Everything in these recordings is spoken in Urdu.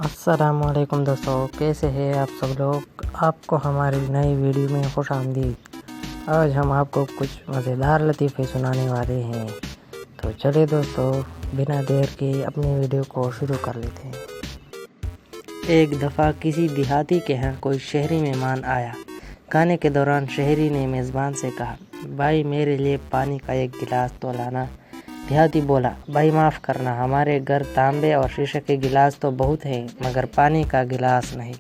السلام علیکم دوستو، کیسے ہیں آپ سب لوگ؟ آپ کو ہماری نئی ویڈیو میں خوش آمدید۔ آج ہم آپ کو کچھ مزیدار لطیفے سنانے والے ہیں، تو چلے دوستو بنا دیر کے اپنی ویڈیو کو شروع کر لیتے ہیں۔ ایک دفعہ کسی دیہاتی کے ہاں کوئی شہری مہمان آیا۔ کھانے کے دوران شہری نے میزبان سے کہا، بھائی میرے لیے پانی کا ایک گلاس تو لانا۔ دیہاتی بولا، بھائی معاف کرنا، ہمارے گھر تانبے اور شیشے کے گلاس تو بہت ہیں مگر پانی کا گلاس نہیں۔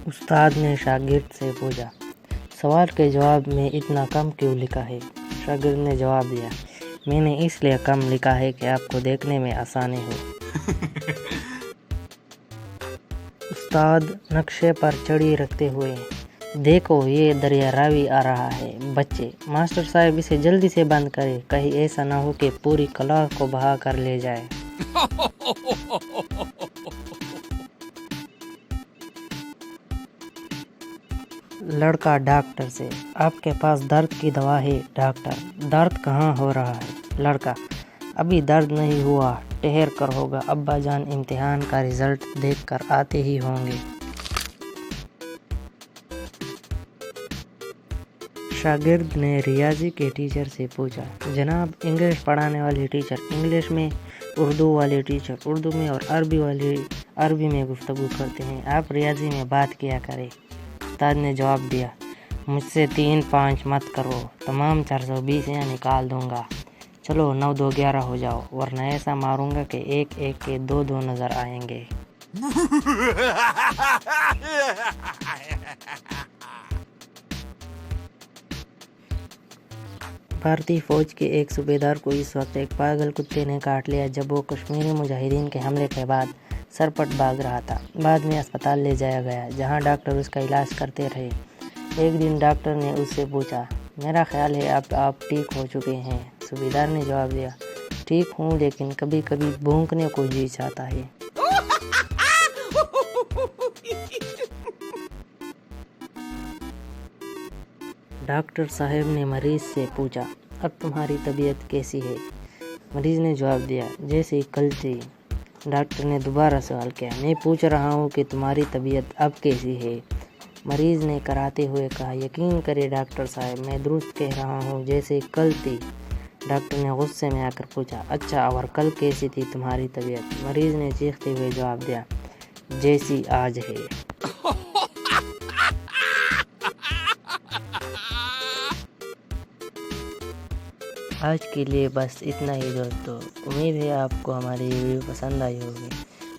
استاد نے شاگرد سے پوچھا، سوال کے جواب میں اتنا کم کیوں لکھا ہے؟ شاگرد نے جواب دیا، میں نے اس لیے کم لکھا ہے کہ آپ کو دیکھنے میں آسانی ہو۔ استاد نقشے پر چڑی رکھتے ہوئے، دیکھو یہ دریا راوی آ رہا ہے، بچے ماسٹر صاحب اسے جلدی سے بند کرے، کہیں ایسا نہ ہو کہ پوری کلاس کو بہا کر لے جائے۔ لڑکا ڈاکٹر سے، آپ کے پاس درد کی دوا ہے؟ ڈاکٹر، درد کہاں ہو رہا ہے؟ لڑکا، ابھی درد نہیں ہوا، ٹھہر کر ہوگا، ابا جان امتحان کا رزلٹ دیکھ کر آتے ہی ہوں گے۔ شاگرد نے ریاضی کے ٹیچر سے پوچھا، جناب انگلش پڑھانے والے ٹیچر انگلش میں، اردو والے ٹیچر اردو میں اور عربی والے عربی میں گفتگو کرتے ہیں، آپ ریاضی میں بات کیا کریں۔ استاد نے جواب دیا، مجھ سے 3 5 مت کرو، تمام 420 نکال دوں گا، چلو 9 2 11 ہو جاؤ، ورنہ ایسا ماروں گا کہ 1 1 کے 2 2 نظر آئیں گے۔ بھارتی فوج کے ایک صوبیدار کو اس وقت ایک پاگل کتے نے کاٹ لیا جب وہ کشمیری مجاہدین کے حملے کے بعد سرپٹ بھاگ رہا تھا۔ بعد میں اسپتال لے جایا گیا جہاں ڈاکٹر اس کا علاج کرتے رہے۔ ایک دن ڈاکٹر نے اس سے پوچھا، میرا خیال ہے اب آپ ٹھیک ہو چکے ہیں؟ صوبیدار نے جواب دیا، ٹھیک ہوں لیکن کبھی کبھی بھونکنے کو جی چاہتا ہے۔ ڈاکٹر صاحب نے مریض سے پوچھا، اب تمہاری طبیعت کیسی ہے؟ مریض نے جواب دیا، جیسے کل تھی۔ ڈاکٹر نے دوبارہ سوال کیا، میں پوچھ رہا ہوں کہ تمہاری طبیعت اب کیسی ہے؟ مریض نے کراتے ہوئے کہا، یقین کرے ڈاکٹر صاحب میں درست کہہ رہا ہوں، جیسے کل تھی۔ ڈاکٹر نے غصے میں آ کر پوچھا، اچھا اور کل کیسی تھی تمہاری طبیعت؟ مریض نے چیختے ہوئے جواب دیا، جیسی آج ہے۔ آج کے لیے بس اتنا ہی دوستو، امید ہے آپ کو ہماری ویڈیو پسند آئی ہوگی۔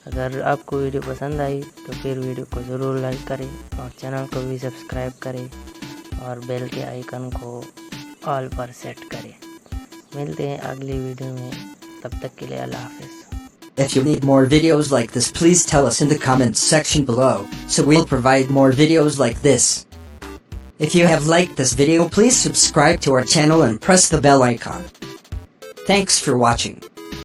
اگر آپ کو ویڈیو پسند آئی تو پھر ویڈیو کو ضرور لائک کریں اور چینل کو بھی سبسکرائب کریں اور بیل کے آئیکن کو آل پر سیٹ کریں۔ ملتے ہیں اگلی ویڈیو میں، تب تک کے لیے اللہ حافظ۔ If you need more videos like this, please tell us in the comments section below, so we'll provide more videos like this. If you have liked this video, please subscribe to our channel and press the bell icon. Thanks for watching.